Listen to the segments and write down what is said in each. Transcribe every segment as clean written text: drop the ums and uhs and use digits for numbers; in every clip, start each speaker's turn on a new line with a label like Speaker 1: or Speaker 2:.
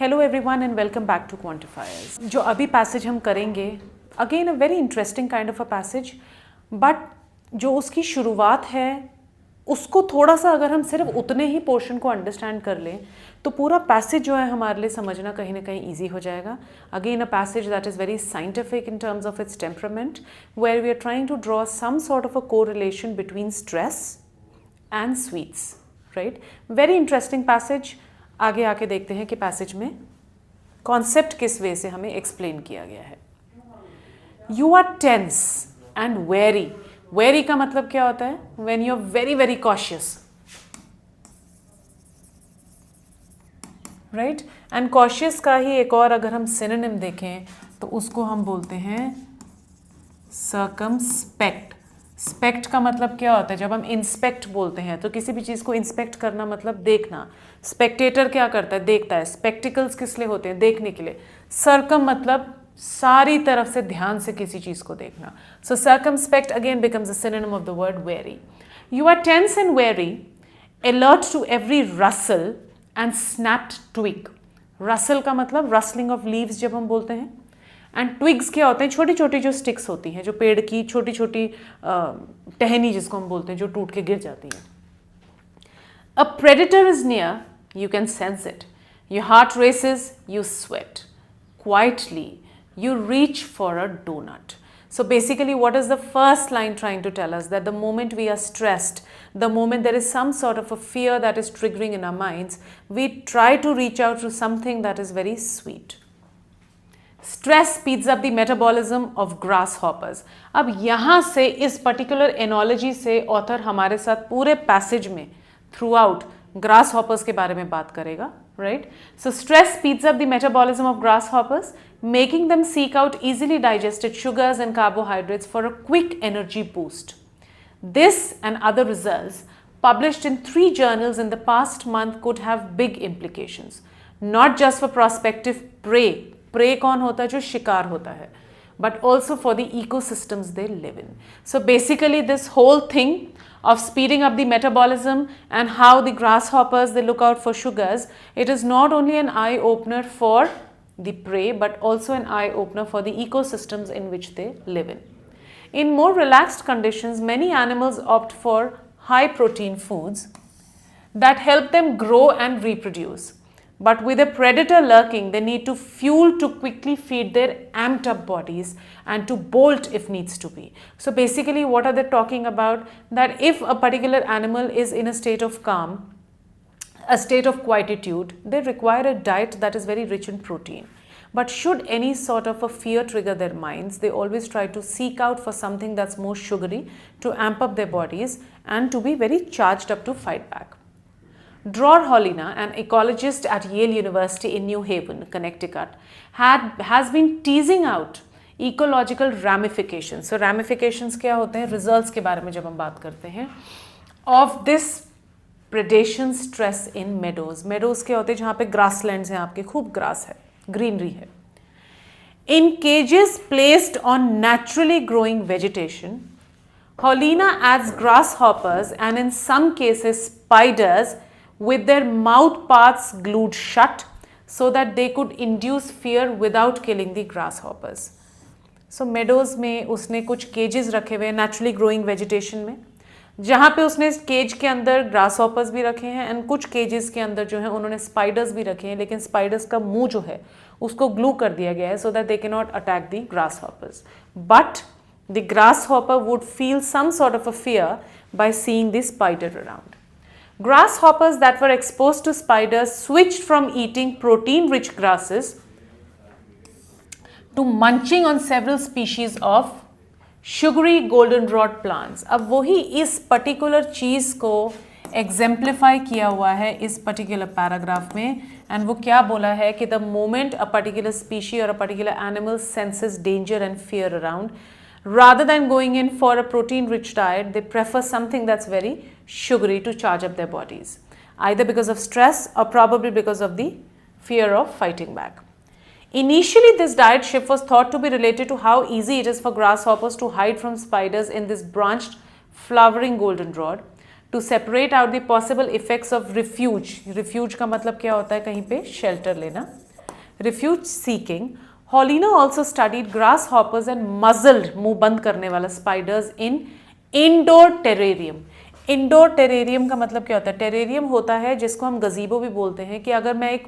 Speaker 1: Hello everyone and welcome back to quantifiers. जो अभी passage हम करेंगे, again a very interesting kind of a passage, but जो उसकी शुरुआत है उसको थोड़ा सा अगर हम सिर्फ उतने ही पोर्शन को अंडरस्टैंड कर लें तो पूरा पैसेज जो है हमारे लिए समझना कहीं ना कहीं ईजी हो जाएगा। Again a passage that is very scientific in terms of its temperament, where we are trying to draw some sort of a correlation between stress and sweets, right. Very interesting passage. आगे आके देखते हैं कि passage में concept किस वे से हमें explain किया गया है। You are tense and wary. Wary का मतलब क्या होता है? When you are very very cautious, right. And cautious का ही एक और अगर हम सिनोनिम देखें तो उसको हम बोलते हैं सर्कमस्पेक्ट। स्पेक्ट का मतलब क्या होता है? जब हम इंस्पेक्ट बोलते हैं तो किसी भी चीज़ को इंस्पेक्ट करना मतलब देखना। स्पेक्टेटर क्या करता है? देखता है। स्पेक्टिकल्स किस लिए होते हैं? देखने के लिए। सर्कम मतलब सारी तरफ से ध्यान से किसी चीज़ को देखना। So circumspect again becomes a synonym of the word wary. You are tense and wary, alert to every rustle and snapped twig. Rustle का मतलब रसलिंग ऑफ लीव्स जब हम बोलते हैं। एंड ट्विग्स क्या होते हैं? छोटी छोटी जो स्टिक्स होती हैं, जो पेड़ की छोटी छोटी टहनी जिसको हम बोलते हैं, जो टूट के गिर जाती हैं। A predator is near, you can sense it, your heart races, you sweat quietly, you reach for a donut. So basically what is the first line trying to tell us? That the moment we are stressed, the moment there is some sort of a fear that is triggering in our minds, we try to reach out to something that is very sweet. Stress speeds up the metabolism of grasshoppers. अब यहाँ से इस particular analogy से author हमारे साथ पूरे passage में throughout grasshoppers के बारे में बात करेगा, right? So stress speeds up the metabolism of grasshoppers, making them seek out easily digested sugars and carbohydrates for a quick energy boost. This and other results published in 3 journals in the past month could have big implications, not just for prospective prey. Prey कौन होता है? जो शिकार होता है, but also for the ecosystems they live in. So basically this whole thing of speeding up the metabolism and how the grasshoppers, they look out for sugars, it is not only an eye opener for the prey but also an eye opener for the ecosystems in which they live in. In more relaxed conditions, many animals opt for high protein foods that help them grow and reproduce. But with a predator lurking, they need to fuel to quickly feed their amped up bodies and to bolt if needs to be. So basically what are they talking about? That if a particular animal is in a state of calm, a state of quietude, they require a diet that is very rich in protein. But should any sort of a fear trigger their minds, they always try to seek out for something that's more sugary to amp up their bodies and to be very charged up to fight back. Dror Holina, an ecologist at Yale University in New Haven, Connecticut, has been teasing out ecological ramifications. So ramifications क्या होते हैं? Results के बारे में जब हम बात करते हैं of this predation stress in meadows. Meadows क्या होते हैं? जहाँ पे grasslands हैं, आपके खूब grass है, greenery है. In cages placed on naturally growing vegetation, Holina adds grasshoppers and in some cases spiders with their mouth parts glued shut so that they could induce fear without killing the grasshoppers. So meadows में उसने कुछ cages रखे हुए हैं naturally growing vegetation में, जहाँ पे उसने केज के अंदर grasshoppers भी रखे हैं एंड कुछ cages के अंदर जो है उन्होंने spiders भी रखे हैं, लेकिन spiders का मुंह जो है उसको glue कर दिया गया है so that they cannot attack the grasshoppers. But the grasshopper would feel some sort of a fear by seeing the spider around. Grasshoppers that were exposed to spiders switched from eating protein-rich grasses to munching on several species of sugary goldenrod plants. अब वही इस particular चीज़ को exemplify किया हुआ है इस particular paragraph में, and वो क्या बोला है कि the moment a particular species or a particular animal senses danger and fear around, rather than going in for a protein-rich diet, they prefer something that's very sugary to charge up their bodies, either because of stress or probably because of the fear of fighting back. Initially, this diet shift was thought to be related to how easy it is for grasshoppers to hide from spiders in this branched, flowering goldenrod to separate out the possible effects of refuge. Refuge का मतलब क्या होता है? कहीं पे shelter लेना. refuge seeking, Holina also studied grasshoppers and muzzled, मुंह बंद करने वाला spiders in indoor terrarium. Indoor terrarium का मतलब क्या होता है? टेरेरियम होता है जिसको हम गजीबो भी बोलते हैं, कि अगर मैं एक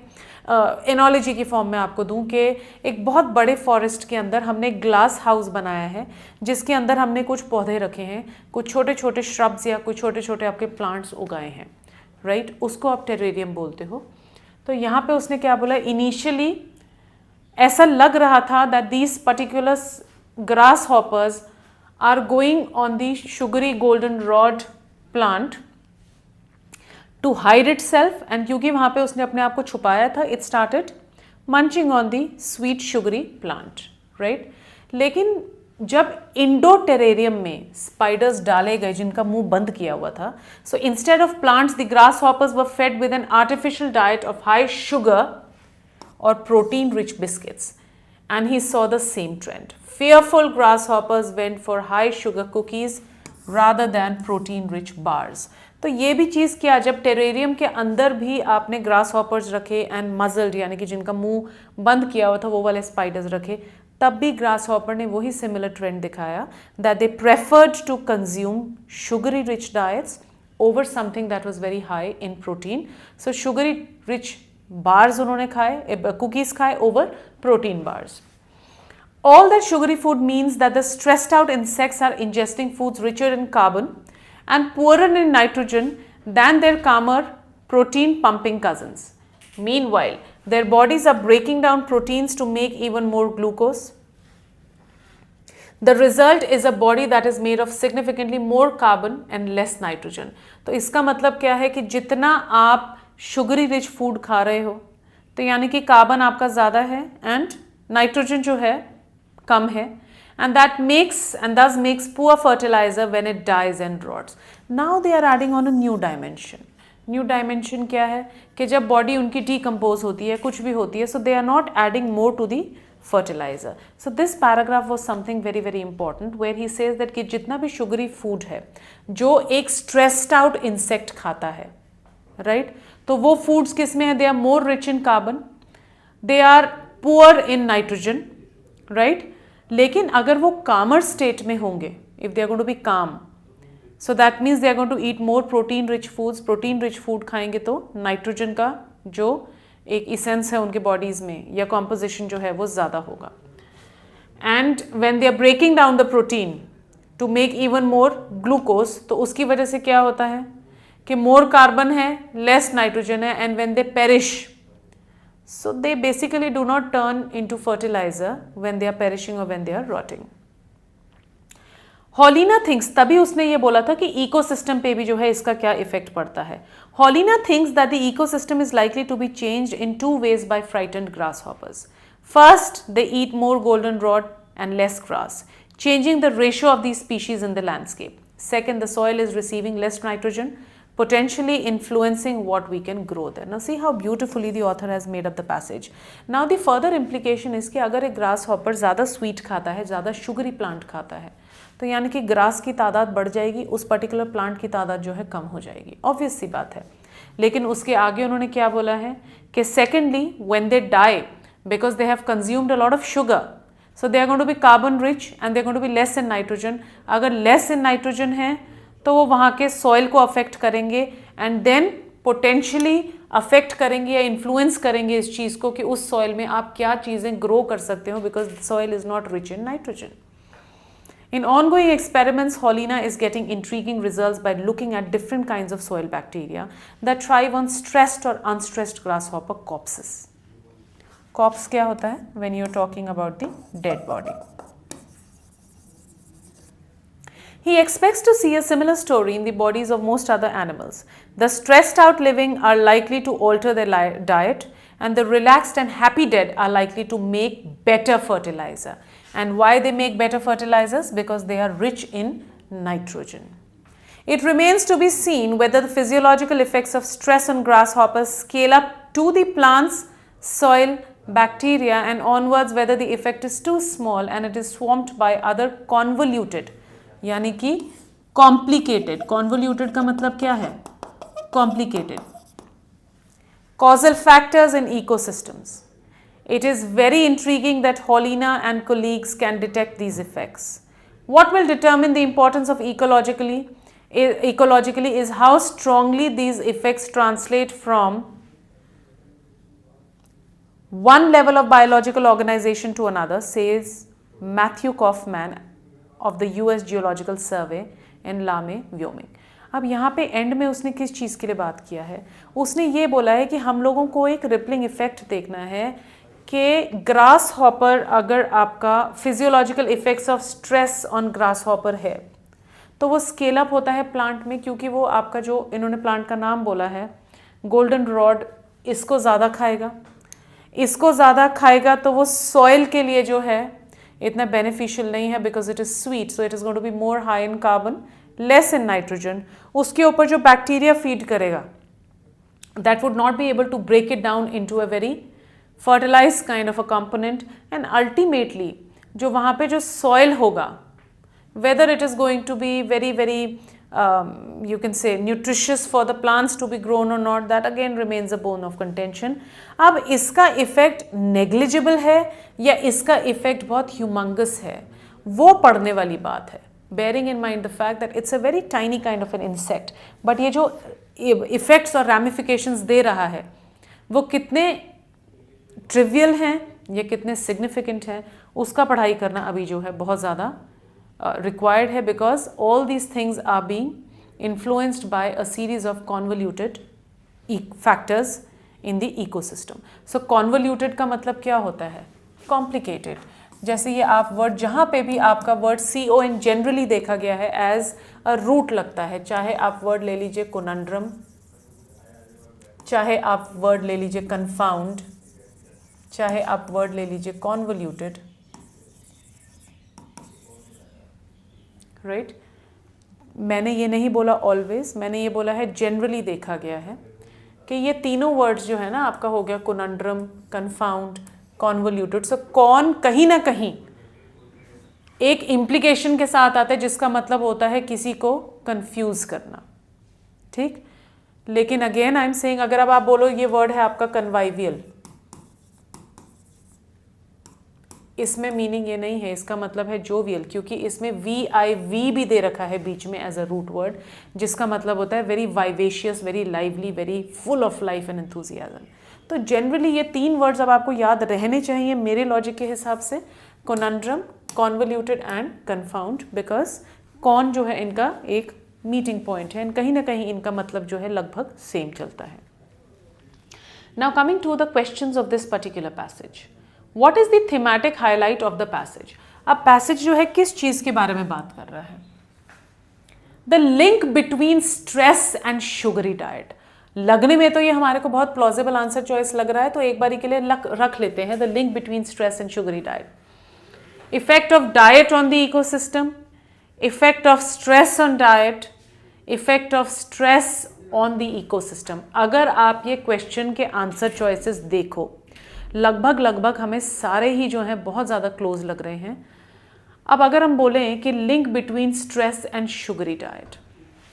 Speaker 1: एनोलॉजी की फॉर्म में आपको दूं कि एक बहुत बड़े फॉरेस्ट के अंदर हमने एक ग्लास हाउस बनाया है जिसके अंदर हमने कुछ पौधे रखे हैं, कुछ छोटे छोटे श्रब्स या कुछ छोटे छोटे आपके प्लांट्स उगाए हैं, राइट? उसको आप टेरेरियम बोलते हो. तो यहाँ पे उसने क्या बोला? इनिशियली ऐसा लग रहा था that these particular grasshoppers are going on the sugary goldenrod plant to hide itself, and क्योंकि वहां पे उसने अपने आप को छुपाया था, it started munching on the sweet sugary plant, right? लेकिन जब इंडोर टेरेरियम में स्पाइडर्स डाले गए जिनका मुंह बंद किया हुआ था, so instead of plants the grass hoppers were fade with an artificial diet of high sugar or protein rich biscuits, and he saw the same trend. Fearful grasshoppers went for high sugar cookies rather than protein rich bars. तो ये भी चीज़ क्या, जब terrarium के अंदर भी आपने grass hoppers रखे एंड मजल्ड यानी कि जिनका मुंह बंद किया हुआ था वो वाले स्पाइडर्स रखे, तब भी ग्रास हॉपर ने वही सिमिलर ट्रेंड दिखाया that they preferred to consume sugary rich diets over something that was very high in protein. So sugary rich bars उन्होंने खाए, कुकीज खाए over protein bars. All that sugary food means that the stressed out insects are ingesting foods richer in carbon and poorer in nitrogen than their calmer protein pumping cousins. Meanwhile, their bodies are breaking down proteins to make even more glucose. The result is a body that is made of significantly more carbon and less nitrogen. तो इसका मतलब क्या है कि जितना आप sugary rich food खा रहे हो तो यानी कि कार्बन आपका ज़्यादा है एंड नाइट्रोजन जो है कम है, and that makes and this makes poor fertilizer when it dies and rots. Now they are adding on a new dimension. New dimension क्या है कि जब बॉडी उनकी डीकम्पोज होती है, कुछ भी होती है, so they are not adding more to the fertiliser. So this paragraph was something very very important where he says that कि जितना भी शुगरी फूड है जो एक स्ट्रेस्ड आउट इंसेक्ट खाता है, राइट, तो वो फूड्स किस में है? They are more rich in carbon, they are poor in nitrogen, right? लेकिन अगर वो कामर स्टेट में होंगे, if they are going to be calm, so that means they are going to eat more protein rich foods. Protein rich food खाएंगे तो nitrogen का जो एक इसेंस है उनके बॉडीज में या कॉम्पोजिशन जो है वो ज़्यादा होगा. And when they are breaking down the protein to make even more glucose, तो उसकी वजह से क्या होता है कि मोर कार्बन है, लेस नाइट्रोजन है, and when they perish, so they basically do not turn into fertiliser when they are perishing और when they are rotting. Hawlena thinks, तभी उसने ये बोला था कि इकोसिस्टम पे भी जो है इसका क्या इफेक्ट पड़ता है. Hawlena thinks that the ecosystem is likely to be changed in two ways by frightened grasshoppers. First, they eat more goldenrod and less grass, changing the ratio of these species in the landscape. Second, the soil is receiving less nitrogen, potentially influencing what we can grow there. Now see how beautifully the author has made up the passage. Now the further implication is कि अगर एक grasshopper ज़्यादा sweet खाता है, ज़्यादा sugary plant खाता है, तो यानी कि grass की तादाद बढ़ जाएगी, उस particular plant की तादाद जो है कम हो जाएगी. Obvious सी बात है. लेकिन उसके आगे उन्होंने क्या बोला है कि secondly, when they die, because they have consumed a lot of sugar, so they are going to be carbon rich and they are going to be less in nitrogen. अगर less in nitrogen है तो वो वहाँ के soil को affect करेंगे and then potentially affect करेंगे या influence करेंगे इस चीज़ को कि उस soil में आप क्या चीज़ें grow कर सकते हो, because the soil is not rich in nitrogen. In ongoing experiments, Holina is getting intriguing results by looking at different kinds of soil bacteria that thrive on stressed or unstressed grasshopper corpses. Corpse क्या होता है? When you're talking about the dead body. He expects to see a similar story in the bodies of most other animals. The stressed out living are likely to alter their diet, and the relaxed and happy dead are likely to make better fertilizer. And why they make better fertilizers? Because they are rich in nitrogen. It remains to be seen whether the physiological effects of stress on grasshoppers scale up to the plant's soil bacteria and onwards, whether the effect is too small and it is swamped by other convoluted, यानी कि complicated. Convoluted का मतलब क्या है? Complicated causal factors in ecosystems. It is very intriguing that Holina and colleagues can detect these effects. What will determine the importance of ecologically is how strongly these effects translate from one level of biological organization to another, says Matthew Kaufman of the US Geological Survey in Lame, Wyoming. अब यहाँ पे and में उसने किस चीज़ के लिए बात किया है? उसने ये बोला है कि हम लोगों को एक रिपलिंग इफेक्ट देखना है कि ग्रास हॉपर, अगर आपका physiological effects of stress on grass hopper है तो वो स्केल अप होता है प्लांट में, क्योंकि वो आपका जो इन्होंने प्लांट का नाम बोला है गोल्डन रॉड, इसको ज़्यादा खाएगा, इसको ज़्यादा खाएगा तो वो सॉइल के लिए जो है इतना बेनिफिशियल नहीं है, because it is sweet, so it is going to be more high in carbon, less in nitrogen. उसके ऊपर जो बैक्टीरिया फीड करेगा that would not be able to break it down into a very fertilize kind of a component, and ultimately जो वहाँ पे जो soil होगा, whether it is going to be very you can say nutritious for the plants to be grown or not, that again remains a bone of contention. अब इसका effect negligible है या इसका इफेक्ट बहुत ह्यूमंगस है, वो पढ़ने वाली बात है. bearing in mind the fact that it's a very tiny kind of an insect, but ये जो इफेक्ट्स और ramifications दे रहा है वो कितने ट्रिवियल हैं या कितने सिग्निफिकेंट हैं, उसका पढ़ाई करना अभी जो है बहुत ज़्यादा required है, because all these things are being influenced by a series of convoluted factors in the ecosystem. So convoluted का मतलब क्या होता है? Complicated. जैसे ये आप वर्ड, जहाँ पे भी आपका वर्ड CON जनरली देखा गया है एज अ रूट लगता है, चाहे आप वर्ड ले लीजिए conundrum, चाहे आप वर्ड ले लीजिए confound, चाहे आप वर्ड ले लीजिए convoluted, राइट मैंने ये नहीं बोला ऑलवेज, मैंने ये बोला है जनरली देखा गया है कि ये तीनों वर्ड्स जो है ना, आपका हो गया conundrum, confound, convoluted. सो कौन कहीं ना कहीं एक इम्प्लीकेशन के साथ आता है जिसका मतलब होता है किसी को कंफ्यूज करना, ठीक. लेकिन अगेन आई एम सेइंग, अगर अब आप बोलो ये वर्ड है आपका कन्वाइवियल, इसमें मीनिंग ये नहीं है, इसका मतलब है जोवियल, क्योंकि इसमें VIV भी दे रखा है बीच में एज अ रूट वर्ड, जिसका मतलब होता है very vivacious, very lively, very full of life and enthusiasm. तो जनरली ये तीन वर्ड्स अब आपको याद रहने चाहिए मेरे लॉजिक के हिसाब से, conundrum, convoluted and confound, because कौन जो है इनका एक मीटिंग पॉइंट है, कहीं ना कहीं इनका मतलब जो है लगभग सेम चलता है. Now coming to the questions of this particular passage, What is the thematic highlight of the passage? अब पैसेज जो है किस चीज़ के बारे में बात कर रहा है? The link between stress and sugary diet. लगने में तो ये हमारे को बहुत plausible आंसर चॉइस लग रहा है, तो एक बारी के लिए रख लेते हैं the link between stress and sugary diet. Effect of diet on the ecosystem, effect of stress on diet, effect of stress on the ecosystem. अगर आप ये क्वेश्चन के आंसर चॉइसेस देखो, लगभग हमें सारे ही जो हैं बहुत ज़्यादा क्लोज लग रहे हैं. अब अगर हम बोलें कि link between stress and sugary diet,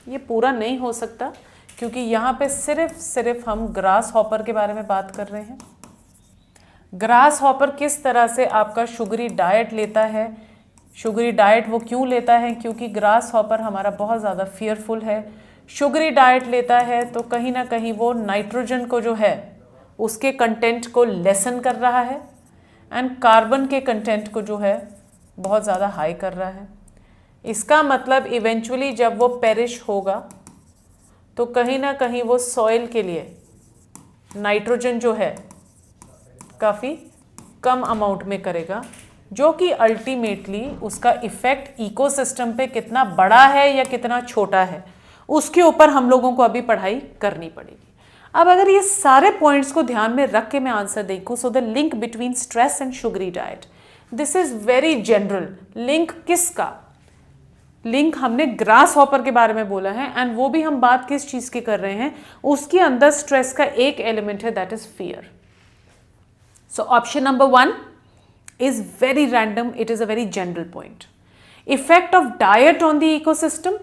Speaker 1: ये पूरा नहीं हो सकता, क्योंकि यहाँ पे सिर्फ हम ग्रास हॉपर के बारे में बात कर रहे हैं. ग्रास हॉपर किस तरह से आपका शुगरी डाइट लेता है, शुगरी डाइट वो क्यों लेता है, क्योंकि ग्रास हॉपर हमारा बहुत ज़्यादा फियरफुल है. शुगरी डाइट लेता है तो कहीं ना कहीं वो नाइट्रोजन को जो है उसके कंटेंट को लेसन कर रहा है, एंड कार्बन के कंटेंट को जो है बहुत ज़्यादा हाई कर रहा है. इसका मतलब इवेंचुअली जब वो पेरिश होगा तो कहीं ना कहीं वो सॉइल के लिए नाइट्रोजन जो है काफ़ी कम अमाउंट में करेगा, जो कि अल्टीमेटली उसका इफ़ेक्ट इकोसिस्टम पे कितना बड़ा है या कितना छोटा है उसके ऊपर हम लोगों को अभी पढ़ाई करनी पड़ेगी. अब अगर ये सारे पॉइंट्स को ध्यान में रख के मैं आंसर देखूं, so the link between stress and sugary diet, this is very general. Link किसका? लिंक हमने ग्रास हॉपर के बारे में बोला है, एंड वो भी हम बात किस चीज की कर रहे हैं, उसके अंदर स्ट्रेस का एक एलिमेंट है, that is fear. So option number 1 is very random, it is a very general point. Effect of diet on the ecosystem,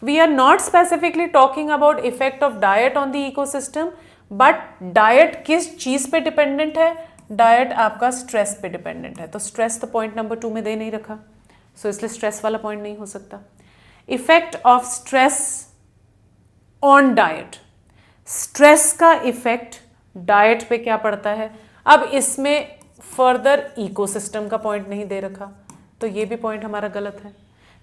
Speaker 1: we are not specifically talking about effect of diet on the ecosystem, but diet किस चीज़ पे dependent है? Diet आपका stress पे dependent है, तो stress तो point number 2 में दे नहीं रखा, सो इसलिए स्ट्रेस वाला पॉइंट नहीं हो सकता। Effect of stress on diet, stress का इफेक्ट डाइट पे क्या पड़ता है। अब इसमें फर्दर इकोसिस्टम का पॉइंट नहीं दे रखा, तो ये भी पॉइंट हमारा गलत है,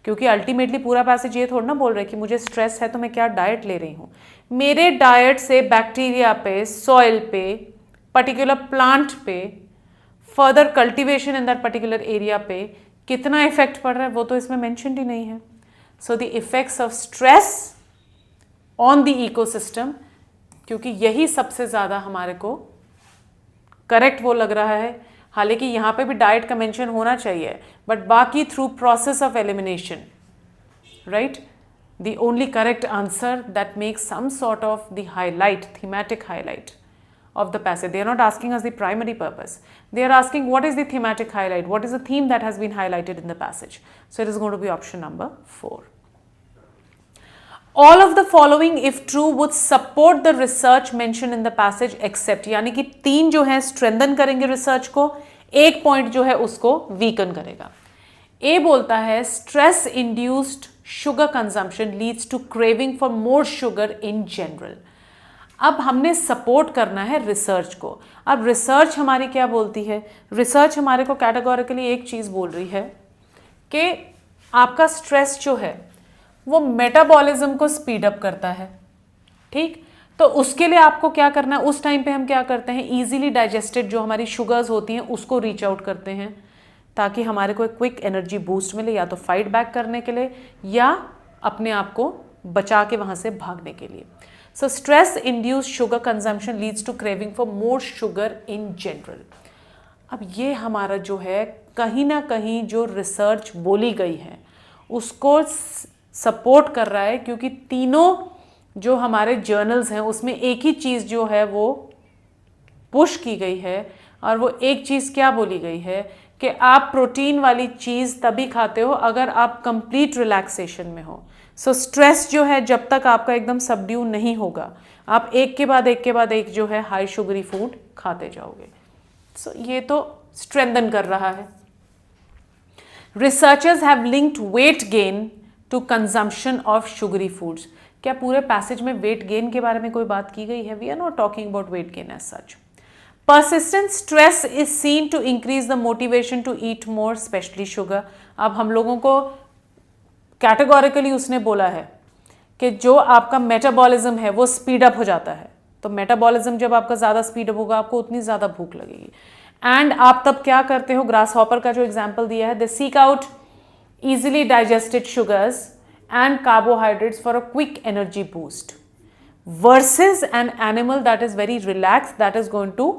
Speaker 1: क्योंकि अल्टीमेटली पूरा पैसेज ये थोड़ा ना बोल रहा है कि मुझे स्ट्रेस है तो मैं क्या डाइट ले रही हूँ। मेरे डाइट से बैक्टीरिया पे, सॉइल पे, पर्टिकुलर प्लांट पे, further cultivation in that particular area पे कितना इफेक्ट पड़ रहा है वो तो इसमें मेंशन ही नहीं है। So the effects of stress on the ecosystem, क्योंकि यही सबसे ज़्यादा हमारे को करेक्ट वो लग रहा है, हालांकि यहाँ पे भी डाइट का मेंशन होना चाहिए, बट बाकी through process of elimination, right, the only correct answer that makes some sort of the highlight, thematic highlight of the passage. They are not asking us the primary purpose. They are asking what is the thematic highlight, what is the theme that has been highlighted in the passage. So it is going to be option number 4. All of the following if true would support the research mentioned in the passage except, यानी कि 3 जो है strengthen करेंगे research को, 1 point जो है उसको weaken करेगा। A बोलता है stress induced sugar consumption leads to craving for more sugar in general। अब हमने सपोर्ट करना है रिसर्च को। अब रिसर्च हमारी क्या बोलती है, रिसर्च हमारे को कैटेगोरिकली एक चीज़ बोल रही है कि आपका स्ट्रेस जो है वो मेटाबॉलिज्म को स्पीड अप करता है, ठीक। तो उसके लिए आपको क्या करना है, उस टाइम पे हम क्या करते हैं, इजीली डाइजेस्टेड जो हमारी शुगर्स होती हैं उसको रीच आउट करते हैं ताकि हमारे को एक क्विक एनर्जी बूस्ट मिले, या तो फाइट बैक करने के लिए या अपने आप को बचा के वहाँ से भागने के लिए। So stress induced sugar consumption leads to craving for more sugar in general। अब ये हमारा जो है कहीं ना कहीं जो रिसर्च बोली गई है उसको सपोर्ट कर रहा है, क्योंकि तीनों जो हमारे जर्नल्स हैं उसमें एक ही चीज़ जो है वो पुश की गई है, और वो एक चीज़ क्या बोली गई है कि आप प्रोटीन वाली चीज़ तभी खाते हो अगर आप कंप्लीट रिलैक्सेशन में हो। सो स्ट्रेस जो है जब तक आपका एकदम सबड्यू नहीं होगा, आप एक के बाद एक जो है हाई शुगरी फूड खाते जाओगे। सो ये तो स्ट्रेंथन कर रहा है। Researchers have linked weight gain to consumption of sugary foods. क्या पूरे पैसेज में वेट गेन के बारे में कोई बात की गई है? We are not talking about weight gain as such. Persistent stress is seen to increase the motivation to eat more, especially sugar। अब हम लोगों को कैटेगोरिकली उसने बोला है कि जो आपका मेटाबॉलिज्म है वो स्पीड अप हो जाता है, तो मेटाबॉलिज्म जब आपका ज़्यादा स्पीड अप होगा आपको उतनी ज़्यादा भूख लगेगी, एंड आप तब क्या करते हो, ग्रास हॉपर का जो एग्जाम्पल दिया है, they seek out easily digested sugars and carbohydrates for a quick energy boost, versus an animal that is very relaxed that is going to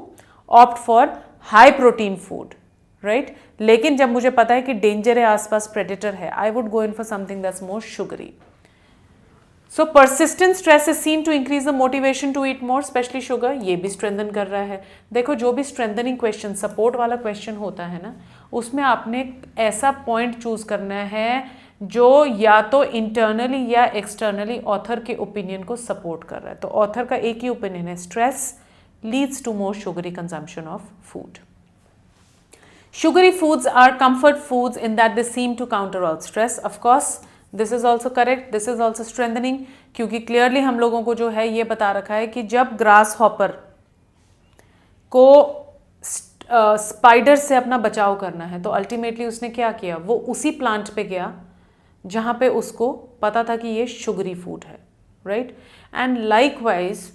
Speaker 1: opt for high protein food, right? लेकिन जब मुझे पता है कि danger है, आसपास predator है, I would go in for something that's more sugary. So persistent stress is seen to increase the motivation to eat more, especially sugar। ये भी strengthen कर रहा है। देखो जो भी strengthening question, support वाला question होता है ना, उसमें आपने ऐसा point choose करना है जो या तो इंटरनली या एक्सटर्नली ऑथर के ओपिनियन को सपोर्ट कर रहा है। तो ऑथर का एक ही ओपिनियन है, stress leads to more sugary consumption of food. Sugary foods are comfort foods in that they seem to counter out stress. Of course this is also correct, this is also strengthening, क्योंकि clearly हम लोगों को जो है ये बता रखा है कि जब ग्रास हॉपर को स्पाइडर से अपना बचाव करना है तो अल्टीमेटली उसने क्या किया, वो उसी प्लांट पे गया जहाँ पे उसको पता था कि ये शुगरी फूड है, राइट। एंड लाइकवाइज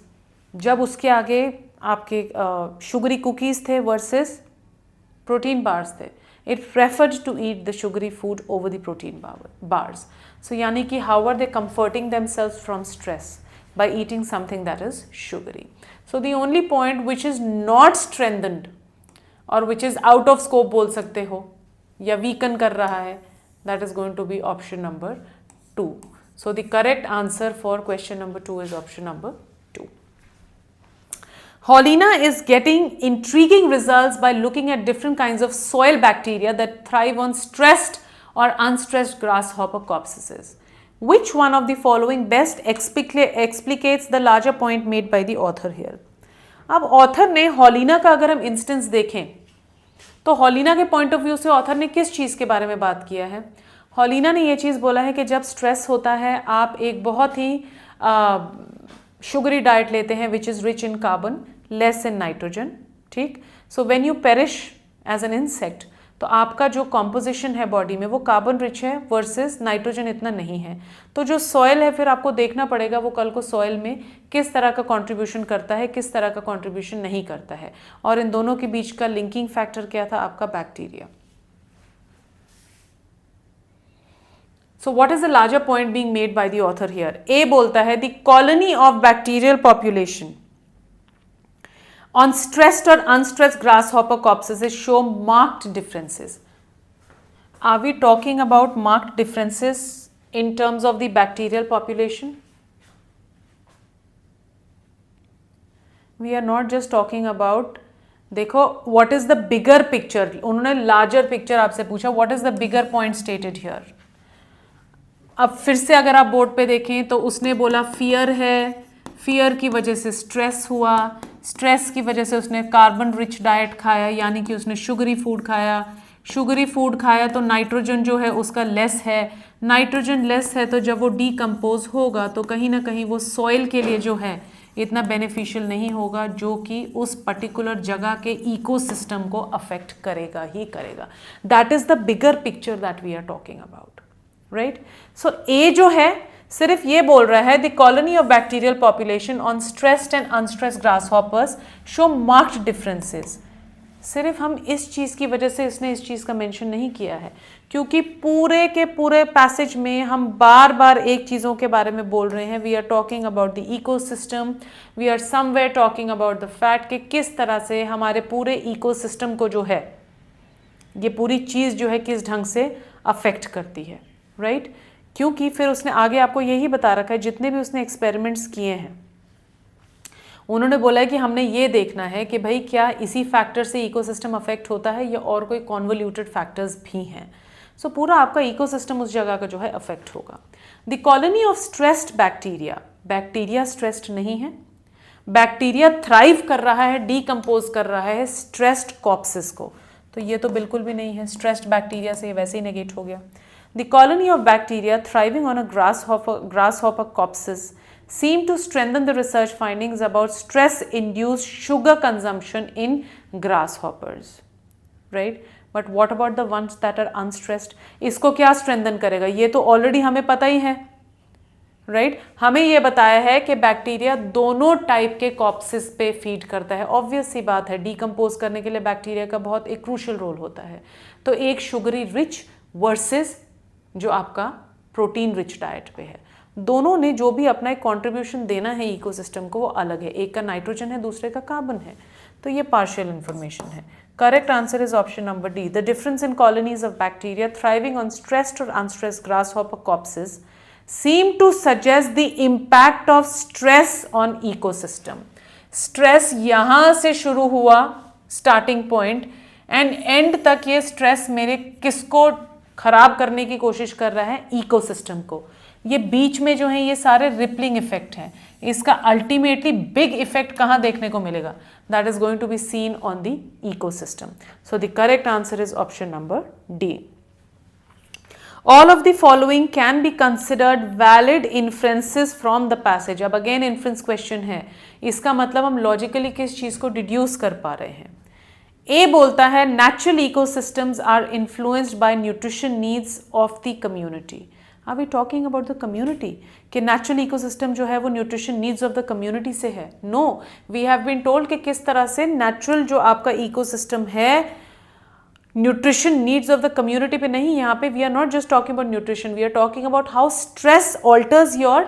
Speaker 1: जब उसके आगे आपके शुगरी कुकीज़ थे वर्सेस प्रोटीन बार्स थे, it preferred to eat the sugary food over the protein bars. So यानी कि how are they comforting themselves from stress by eating something that is sugary. So the only point which is not strengthened और which is out of scope बोल सकते हो या weaken कर रहा है, that is going to be option number 2. So the correct answer for question number 2 is option number 2. Holina is getting intriguing results by looking at different kinds of soil bacteria that thrive on stressed or unstressed grasshopper copses. Which one of the following best explicates the larger point made by the author here? अब author ने हॉलिना का अगर हम instance देखें तो हॉलिना के point of view से author ने किस चीज़ के बारे में बात किया है? हॉलिना ने ये चीज़ बोला है कि जब स्ट्रेस होता है आप एक बहुत ही शुगरी डाइट लेते हैं which is rich in carbon, less in nitrogen, ठीक। So when you perish as an insect, तो आपका जो कॉम्पोजिशन है बॉडी में वो कार्बन रिच है वर्सेस नाइट्रोजन इतना नहीं है। तो जो सॉइल है फिर आपको देखना पड़ेगा वो कल को सॉइल में किस तरह का कंट्रीब्यूशन करता है, किस तरह का कंट्रीब्यूशन नहीं करता है। और इन दोनों के बीच का लिंकिंग फैक्टर क्या था? आपका bacteria. So what is the larger point being made by the author here? A बोलता है the colony of bacterial population on stressed or unstressed grasshopper copses show marked differences. Are we talking about marked differences in terms of the bacterial population? We are not just talking about, देखो what is the bigger picture, उन्होंने larger picture आपसे पूछा, what is the bigger point stated here? अब फिर से अगर आप board पे देखें तो उसने बोला फियर है, फियर की वजह से स्ट्रेस हुआ, स्ट्रेस की वजह से उसने कार्बन रिच डाइट खाया, यानी कि उसने शुगरी फूड खाया, शुगरी फूड खाया तो नाइट्रोजन जो है उसका लेस है, नाइट्रोजन लेस है तो जब वो डीकम्पोज होगा तो कहीं ना कहीं वो सॉइल के लिए जो है इतना बेनिफिशियल नहीं होगा, जो कि उस पर्टिकुलर जगह के इकोसिस्टम को अफेक्ट करेगा ही करेगा। That is the bigger picture that we are talking about, right. So A जो है सिर्फ ये बोल रहा है the colony of bacterial population on stressed and unstressed grasshoppers show marked differences. सिर्फ हम इस चीज़ की वजह से इसने इस चीज़ का मेंशन नहीं किया है, क्योंकि पूरे के पूरे पैसेज में हम बार बार एक चीज़ों के बारे में बोल रहे हैं। We are talking about the ecosystem, we are somewhere talking about the fact कि किस तरह से हमारे पूरे इकोसिस्टम को जो है, ये पूरी चीज़ जो है किस ढंग से अफेक्ट करती है, राइट। क्योंकि फिर उसने आगे आपको यही बता रखा है, जितने भी उसने एक्सपेरिमेंट्स किए हैं उन्होंने बोला है कि हमने ये देखना है कि भाई क्या इसी फैक्टर से इकोसिस्टम अफेक्ट होता है या और कोई कॉन्वोल्यूटेड फैक्टर्स भी हैं। सो पूरा आपका इकोसिस्टम उस जगह का जो है अफेक्ट होगा। The colony of stressed bacteria, bacteria stressed नहीं है, बैक्टीरिया थ्राइव कर रहा है, डीकम्पोज कर रहा है स्ट्रेस्ड कॉप्सेस को, तो ये तो बिल्कुल भी नहीं है। स्ट्रेस्ड बैक्टीरिया से वैसे ही नेगेट हो गया। The colony of bacteria thriving on a grasshopper copses seem to strengthen the research findings about stress-induced sugar consumption in grasshoppers, right? But what about the ones that are unstressed? इसको क्या strengthen करेगा? ये तो already हमें पता ही है, right? हमें ये बताया है कि बैक्टीरिया दोनों टाइप के कॉप्सिस पे फीड करता है। ऑब्वियस सी बात है, डिकम्पोज करने के लिए बैक्टीरिया का बहुत एक क्रूशल रोल होता है। तो एक शुगरी रिच वर्सेस जो आपका प्रोटीन रिच डाइट पे है, दोनों ने जो भी अपना एक कॉन्ट्रीब्यूशन देना है इकोसिस्टम को वो अलग है। एक का नाइट्रोजन है, दूसरे का कार्बन है, तो ये पार्शियल इंफॉर्मेशन है। Correct answer is option number D. The difference in colonies of bacteria thriving on stressed और unstressed grasshopper corpses seem to suggest the impact of stress on ecosystem. Stress यहाँ से शुरू हुआ starting point and and तक ये stress मेरे किसको खराब करने की कोशिश कर रहा है? इकोसिस्टम को। ये बीच में जो है ये सारे रिपलिंग इफेक्ट हैं, इसका अल्टीमेटली बिग इफेक्ट कहाँ देखने को मिलेगा? That is going to be seen on the ecosystem. So the correct answer is option number D. All of the following can be considered valid inferences from the passage. अब again inference question है, इसका मतलब हम logically किस चीज़ को deduce कर पा रहे हैं। ए बोलता है natural ecosystems are influenced by nutrition needs of the community. Are we talking about the community कि नेचुरल इकोसिस्टम जो है वो nutrition needs of the community से है? No, we have been told कि किस तरह से नेचुरल जो आपका इकोसिस्टम है nutrition needs of the community पे नहीं। यहाँ पे we are not just talking about nutrition, we are talking about how stress alters your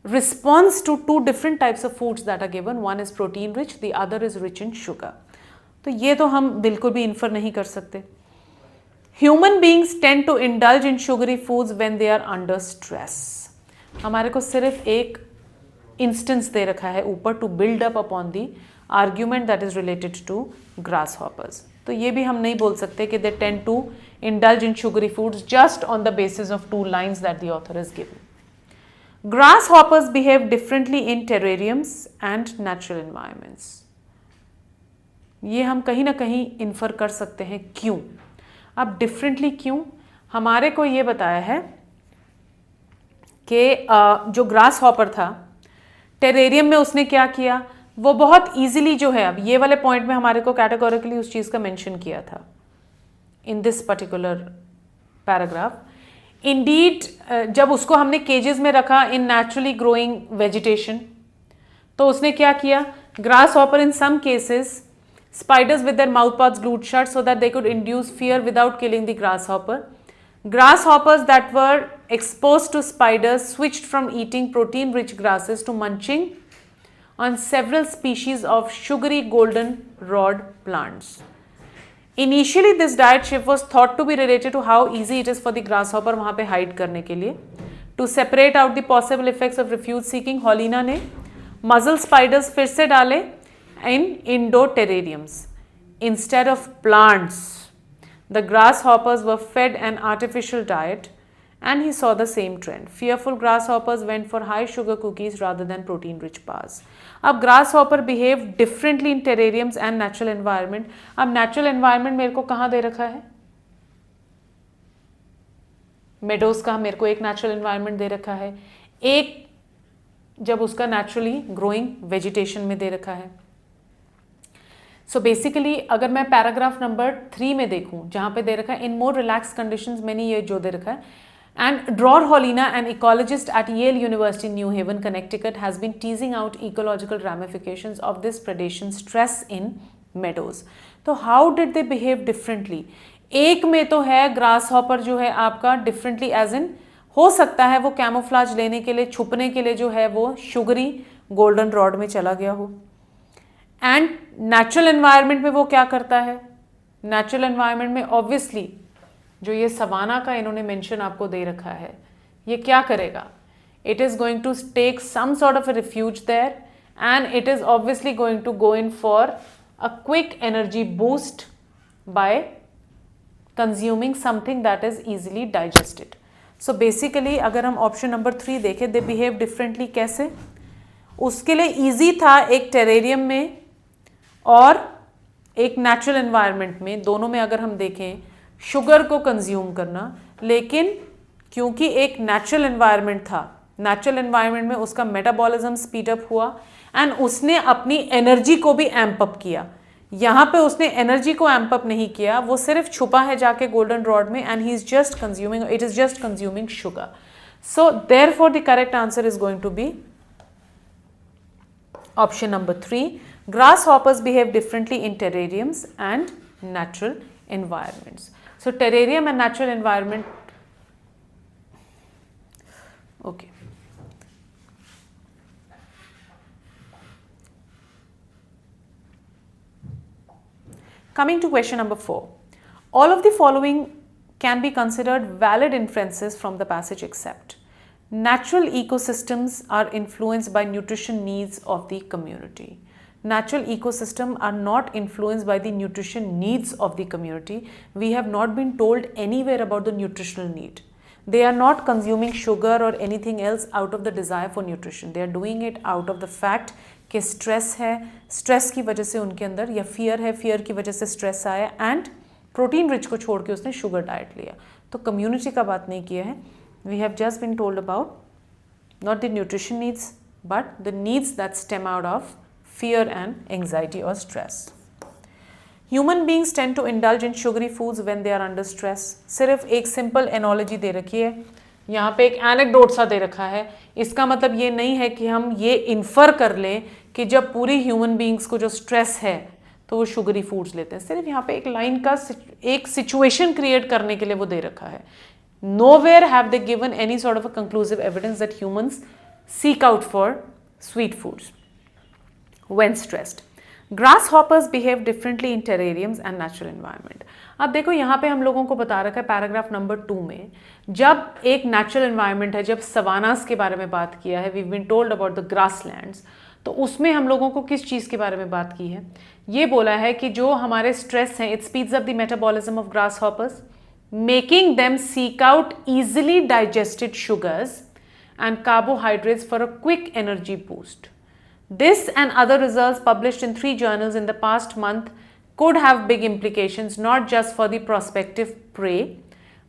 Speaker 1: response to two different types of foods that are given. One is protein rich, the other is rich in sugar. तो ये तो हम बिल्कुल भी infer नहीं कर सकते। Human beings tend to indulge in sugary foods when they are under stress. हमारे को सिर्फ एक इंस्टेंस दे रखा है ऊपर to build up upon the argument that is related to grasshoppers. तो ये भी हम नहीं बोल सकते कि they tend to indulge in sugary foods just on the basis of 2 lines that the author is given. Grasshoppers behave differently in terrariums and natural environments. ये हम कहीं ना कहीं इन्फर कर सकते हैं क्यों. अब डिफरेंटली क्यों, हमारे को ये बताया है कि जो ग्रास हॉपर था टेरेरियम में उसने क्या किया, वो बहुत इजीली जो है, अब ये वाले पॉइंट में हमारे को कैटेगोरिकली उस चीज़ का मेंशन किया था in this particular paragraph. Indeed जब उसको हमने केजेस में रखा इन नेचुरली ग्रोइंग वेजिटेशन, तो उसने क्या किया, grasshopper in some cases spiders with their mouth parts glued shut so that they could induce fear without killing the grasshopper. Grasshoppers that were exposed to spiders switched from eating protein rich grasses to munching on several species of sugary goldenrod plants. Initially this diet shift was thought to be related to how easy it is for the grasshopper वहाँ पे hide करने के लिए. To separate out the possible effects of refuge seeking, हॉलिना ने muzzle spiders फिर से डाले in indoor terrariums. Instead of plants, the grasshoppers were fed an artificial diet, and he saw the same trend. Fearful grasshoppers went for high sugar cookies rather than protein rich bars. अब grasshopper behave differently in terrariums and natural environment. अब natural environment मेरे को कहाँ दे रखा है, meadows का मेरे को एक natural environment दे रखा है, एक जब उसका naturally growing vegetation में दे रखा है. सो बेसिकली अगर मैं पैराग्राफ नंबर 3 में देखूं जहां पे दे रखा है इन मोर रिलैक्स कंडीशंस, मैंने ये जो दे रखा है, and Dror Hawlena an ecologist at Yale University New Haven Connecticut has been teasing out ecological ramifications of this predation stress in meadows. तो how did they behave differently. एक में तो है ग्रास हॉपर जो है आपका डिफरेंटली एज इन हो सकता है वो कैमोफ्लाज लेने के लिए, छुपने के लिए जो है वो शुगरी गोल्डन रॉड में चला गया हो. एंड नेचुरल एनवायरनमेंट में वो क्या करता है, नेचुरल एनवायरनमेंट में ऑब्वियसली जो ये सवाना का इन्होंने मेंशन आपको दे रखा है, ये क्या करेगा, it is going to take some sort of a refuge there and it is obviously going to go in for a quick energy boost by consuming something that is easily digested. So basically अगर हम option number 3 देखें, दे behave differently कैसे, उसके लिए easy था एक terrarium में और एक नेचुरल एनवायरनमेंट में, दोनों में अगर हम देखें शुगर को कंज्यूम करना, लेकिन क्योंकि एक नेचुरल एनवायरनमेंट था, नेचुरल एनवायरनमेंट में उसका मेटाबॉलिज्म स्पीड अप हुआ एंड उसने अपनी एनर्जी को भी एम्प अप किया. यहाँ पे उसने एनर्जी को एम्प अप नहीं किया, वो सिर्फ छुपा है जाके गोल्डन रॉड में and he is just consuming, it is just consuming sugar. So therefore the correct answer is going to be option number 3. Grasshoppers behave differently in terrariums and natural environments. So terrarium and natural environment, okay. Coming to question number 4. All of the following can be considered valid inferences from the passage except natural ecosystems are influenced by nutrition needs of the community. Natural ecosystems are not influenced by the nutrition needs of the community. We have not been told anywhere about the nutritional need. They are not consuming sugar or anything else out of the desire for nutrition. They are doing it out of the fact कि stress है, stress की वजह से उनके अंदर, या fear है, fear की वजह से stress आया and protein rich को छोड़ के उसने sugar diet लिया. तो community का बात नहीं किया है. We have just been told about not the nutrition needs but the needs that stem out of fear and anxiety or stress. Human beings tend to indulge in sugary foods when they are under stress. सिर्फ एक simple analogy दे रखी है, यहाँ पे एक anecdote सा दे रखा है. इसका मतलब ये नहीं है कि हम ये infer कर लें कि जब पूरी human beings को जो stress है तो वो sugary foods लेते हैं. सिर्फ यहाँ पे एक line का एक situation create करने के लिए वो दे रखा है. Nowhere have they given any sort of a conclusive evidence that humans seek out for sweet foods when stressed. Grasshoppers behave differently in terrariums and natural environment. अब देखो यहाँ पे हम लोगों को बता रखा है पैराग्राफ नंबर 2 में, जब एक नेचुरल एनवायरनमेंट है, जब सवानास के बारे में बात किया है, we've been told about the grasslands, तो उसमें हम लोगों को किस चीज़ के बारे में बात की है, ये बोला है कि जो हमारे स्ट्रेस हैं, it speeds up the metabolism of grasshoppers, making them seek out easily digested sugars and carbohydrates for a quick energy boost. This and other results published in 3 journals in the past month could have big implications not just for the prospective prey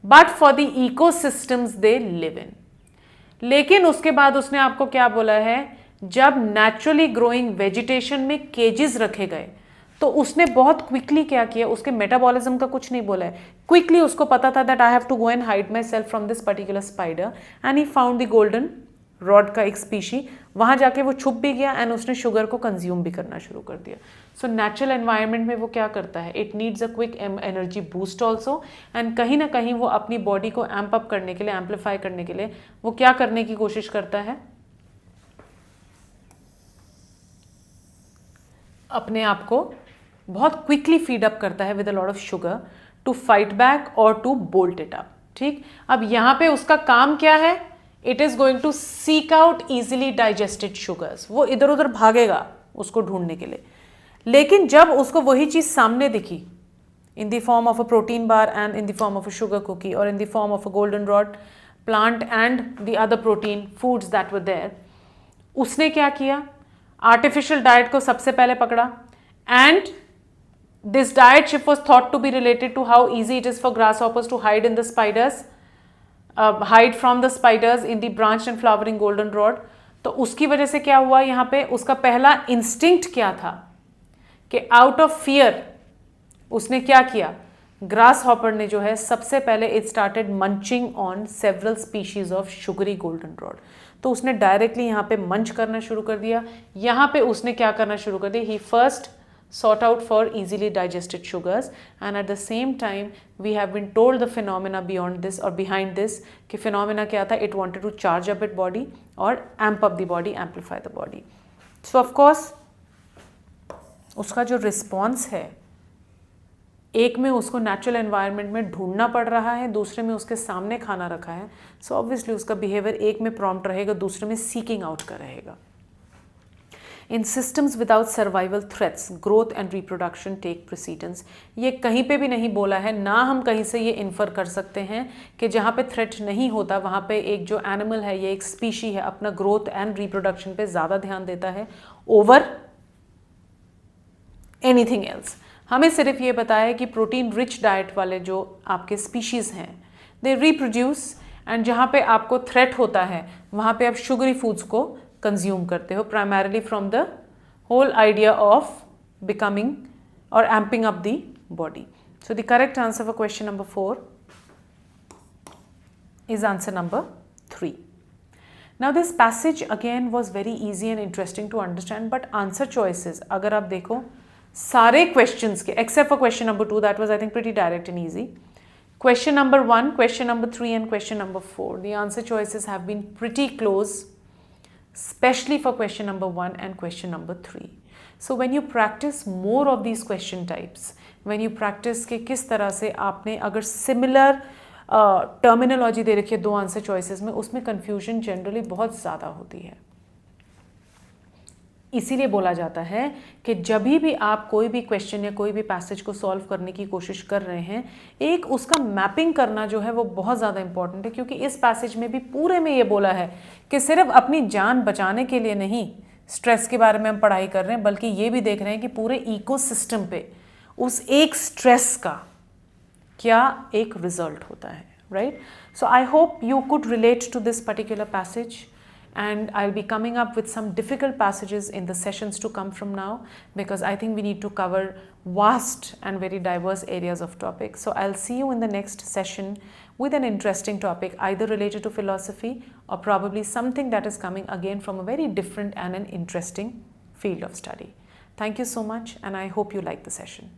Speaker 1: but for the ecosystems they live in. लेकिन उसके बाद उसने आपको क्या बोला है, जब naturally growing vegetation में केजेस रखे गए तो उसने बहुत क्विकली क्या किया, उसके मेटाबॉलिज्म का कुछ नहीं बोला है, क्विकली उसको पता था that I have to go and hide myself from this particular spider and he found the golden rod का एक स्पीशी, वहां जाके वो छुप भी गया एंड उसने शुगर को कंज्यूम भी करना शुरू कर दिया. सो नेचुरल एनवायरनमेंट में वो क्या करता है, it needs a quick energy boost also and कहीं ना कहीं वो अपनी बॉडी को एम्प अप करने के लिए, एम्पलीफाई करने के लिए वो क्या करने की कोशिश करता है, अपने आप को बहुत क्विकली फीड अप करता है with a lot of sugar to fight back और टू बोल्ट इट अप. ठीक, अब यहां पे उसका काम क्या है, it is going to seek out easily digested sugars. वो इधर उधर भागेगा उसको ढूंढने के लिए, लेकिन जब उसको वही चीज सामने दिखी in the form of a protein bar and in the form of a sugar cookie और in the form of a goldenrod plant and the other protein foods that were there, उसने क्या किया, artificial diet को सबसे पहले पकड़ा. And this diet shift was thought to be related to how easy it is for grasshoppers to hide in the spiders, hide from the spiders in the branch and flowering golden rod. तो उसकी वजह से क्या हुआ, यहाँ पे उसका पहला इंस्टिंक्ट क्या था कि आउट ऑफ फियर उसने क्या किया, ग्रास हॉपर ने जो है सबसे पहले it started munching on several species of sugary golden rod. तो उसने डायरेक्टली यहाँ पे मंच करना शुरू कर दिया. यहाँ पे उसने क्या करना शुरू कर दिया, ही first sought out for easily digested sugars and at the same time we have been told the phenomena beyond this or behind this कि phenomena क्या था, it wanted to charge up its body और amp up the body, amplify the body. So of course उसका जो response है, एक में उसको नेचुरल एनवायरनमेंट में ढूंढना पड़ रहा है, दूसरे में उसके सामने खाना रखा है. सो ऑब्वियसली उसका बिहेवियर एक में प्रॉम्प्ट रहेगा, दूसरे में सीकिंग आउट का रहेगा. In systems without survival threats growth and reproduction take precedence. ये कहीं पे भी नहीं बोला है, ना हम कहीं से ये इन्फर कर सकते हैं कि जहाँ पे थ्रेट नहीं होता वहाँ पे एक जो एनिमल है, ये एक स्पीशी है, अपना ग्रोथ एंड रिप्रोडक्शन पे ज़्यादा ध्यान देता है ओवर एनीथिंग एल्स. हमें सिर्फ ये बताया है कि प्रोटीन रिच डाइट वाले जो आपके स्पीशीज़ हैं दे रिप्रोड्यूस, एंड जहाँ पे आपको थ्रेट होता है वहाँ पे आप शुगरी फूड्स को कंज्यूम करते हो, primarily from the whole idea of becoming और amping up the body. So the correct answer for question number 4 is answer number 3. Now this passage again was very easy and interesting to understand, but answer choices अगर आप देखो सारे questions के except for question number 2 that was I think pretty direct and easy. Question number 1, question number 3 and question number 4, the answer choices have been pretty close, especially for question number 1 and question number 3. So when you practice more of these question types, when you practice कि किस तरह से आपने अगर similar terminology दे रखी है दो answer choices में, उसमें कन्फ्यूजन जनरली बहुत ज़्यादा होती है. इसीलिए बोला जाता है कि जब भी आप कोई भी क्वेश्चन या कोई भी पैसेज को सॉल्व करने की कोशिश कर रहे हैं, एक उसका मैपिंग करना जो है वो बहुत ज़्यादा इंपॉर्टेंट है, क्योंकि इस पैसेज में भी पूरे में ये बोला है कि सिर्फ अपनी जान बचाने के लिए नहीं स्ट्रेस के बारे में हम पढ़ाई कर रहे हैं, बल्कि ये भी देख रहे हैं कि पूरे इकोसिस्टम पे उस एक स्ट्रेस का क्या एक रिजल्ट होता है, right. So I hope you could relate to this particular passage, and I'll be coming up with some difficult passages in the sessions to come from now, because I think we need to cover vast and very diverse areas of topics. So I'll see you in the next session with an interesting topic either related to philosophy or probably something that is coming again from a very different and an interesting field of study. Thank you so much, and I hope you like the session.